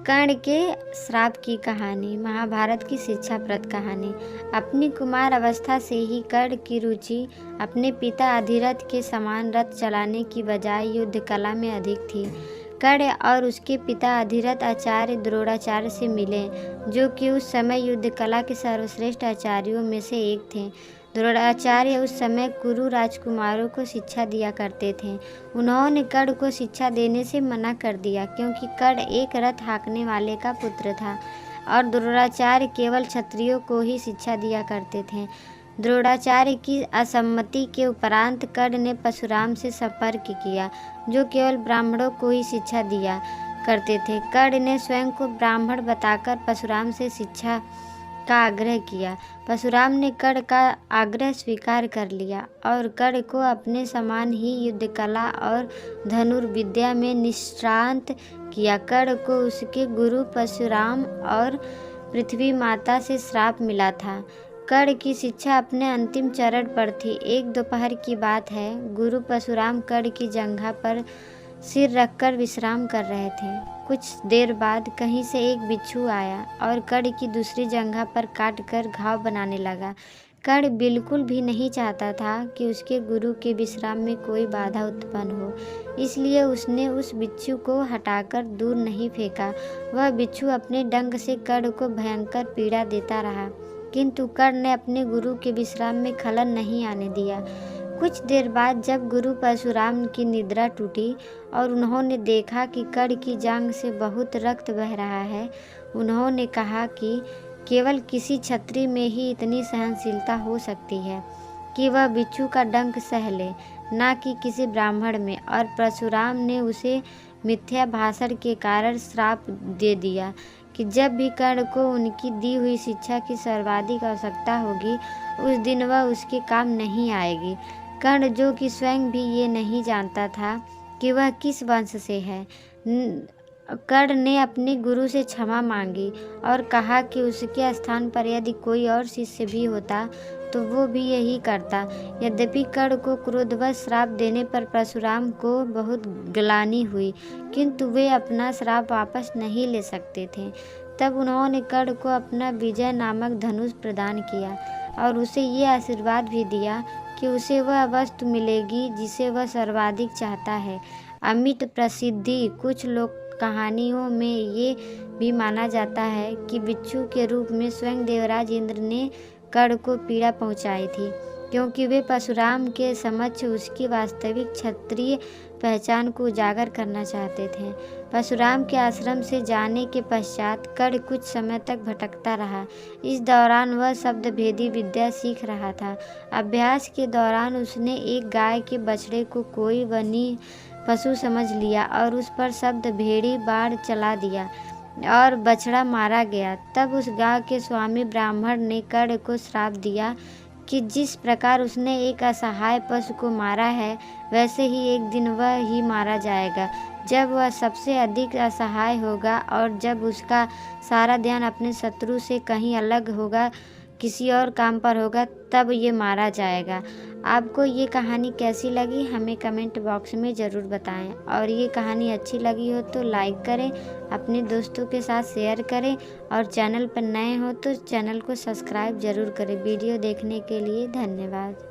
कर्ण के श्राप की कहानी। महाभारत की शिक्षाप्रद कहानी। अपनी कुमार अवस्था से ही कर्ण की रुचि अपने पिता अधिरथ के समान रथ चलाने की बजाय युद्ध कला में अधिक थी। कर्ण और उसके पिता अधिरथ आचार्य द्रोणाचार्य से मिले, जो कि उस समय युद्ध कला के सर्वश्रेष्ठ आचार्यों में से एक थे। द्रोणाचार्य उस समय कुरु राजकुमारों को शिक्षा दिया करते थे। उन्होंने कर्ण को शिक्षा देने से मना कर दिया, क्योंकि कर्ण एक रथ हाँकने वाले का पुत्र था और द्रोणाचार्य केवल क्षत्रियों को ही शिक्षा दिया करते थे। द्रोणाचार्य की असम्मति के उपरांत कर्ण ने परशुराम से संपर्क किया, जो केवल ब्राह्मणों को ही शिक्षा दिया करते थे। कर्ण ने स्वयं को ब्राह्मण बताकर परशुराम से शिक्षा का आग्रह किया। परशुराम ने कर्ण का आग्रह स्वीकार कर लिया और कर्ण को अपने समान ही युद्ध कला और धनुर्विद्या में निष्णात किया। कर्ण को उसके गुरु परशुराम और पृथ्वी माता से श्राप मिला था। कर्ण की शिक्षा अपने अंतिम चरण पर थी। एक दोपहर की बात है, गुरु परशुराम कर्ण की जंघा पर सिर रखकर विश्राम कर रहे थे। कुछ देर बाद कहीं से एक बिच्छू आया और कर्ण की दूसरी जंघा पर काट कर घाव बनाने लगा। कर्ण बिल्कुल भी नहीं चाहता था कि उसके गुरु के विश्राम में कोई बाधा उत्पन्न हो, इसलिए उसने उस बिच्छू को हटाकर दूर नहीं फेंका। वह बिच्छू अपने डंक से कर्ण को भयंकर पीड़ा देता रहा, किंतु कर्ण ने अपने गुरु के विश्राम में खलल नहीं आने दिया। कुछ देर बाद जब गुरु परशुराम की निद्रा टूटी और उन्होंने देखा कि कर्ण की जांघ से बहुत रक्त बह रहा है, उन्होंने कहा कि केवल किसी क्षत्रिय में ही इतनी सहनशीलता हो सकती है कि वह बिच्छू का डंक सह ले, ना कि किसी ब्राह्मण में। और परशुराम ने उसे मिथ्या भाषण के कारण श्राप दे दिया कि जब भी कर्ण को उनकी दी हुई शिक्षा की सर्वाधिक आवश्यकता होगी, उस दिन वह उसके काम नहीं आएगी। कर्ण, जो कि स्वयं भी ये नहीं जानता था कि वह किस वंश से है, कर्ण ने अपने गुरु से क्षमा मांगी और कहा कि उसके स्थान पर यदि कोई और शिष्य भी होता तो वो भी यही करता। यद्यपि कर्ण को क्रोधवश श्राप देने पर परशुराम को बहुत ग्लानि हुई, किंतु वे अपना श्राप वापस नहीं ले सकते थे। तब उन्होंने कर्ण को अपना विजय नामक धनुष प्रदान किया और उसे ये आशीर्वाद भी दिया कि उसे वह वस्तु मिलेगी जिसे वह सर्वाधिक चाहता है, अमित प्रसिद्धि। कुछ लोक कहानियों में ये भी माना जाता है कि बिच्छू के रूप में स्वयं देवराज इंद्र ने कर्ण को पीड़ा पहुंचाई थी, क्योंकि वे परशुराम के समक्ष उसकी वास्तविक क्षत्रिय पहचान को उजागर करना चाहते थे। परशुराम के आश्रम से जाने के पश्चात कर्ण कुछ समय तक भटकता रहा। इस दौरान वह शब्द भेदी विद्या सीख रहा था। अभ्यास के दौरान उसने एक गाय के बछड़े को कोई वन्य पशु समझ लिया और उस पर शब्द भेड़ी बाण चला दिया और बछड़ा मारा गया। तब उस गांव के स्वामी ब्राह्मण ने कर्ण को श्राप दिया कि जिस प्रकार उसने एक असहाय पशु को मारा है, वैसे ही एक दिन वह ही मारा जाएगा, जब वह सबसे अधिक असहाय होगा और जब उसका सारा ध्यान अपने शत्रु से कहीं अलग होगा, किसी और काम पर होगा, तब ये मारा जाएगा। आपको ये कहानी कैसी लगी हमें कमेंट बॉक्स में ज़रूर बताएं, और ये कहानी अच्छी लगी हो तो लाइक करें, अपने दोस्तों के साथ शेयर करें, और चैनल पर नए हो तो चैनल को सब्सक्राइब ज़रूर करें। वीडियो देखने के लिए धन्यवाद।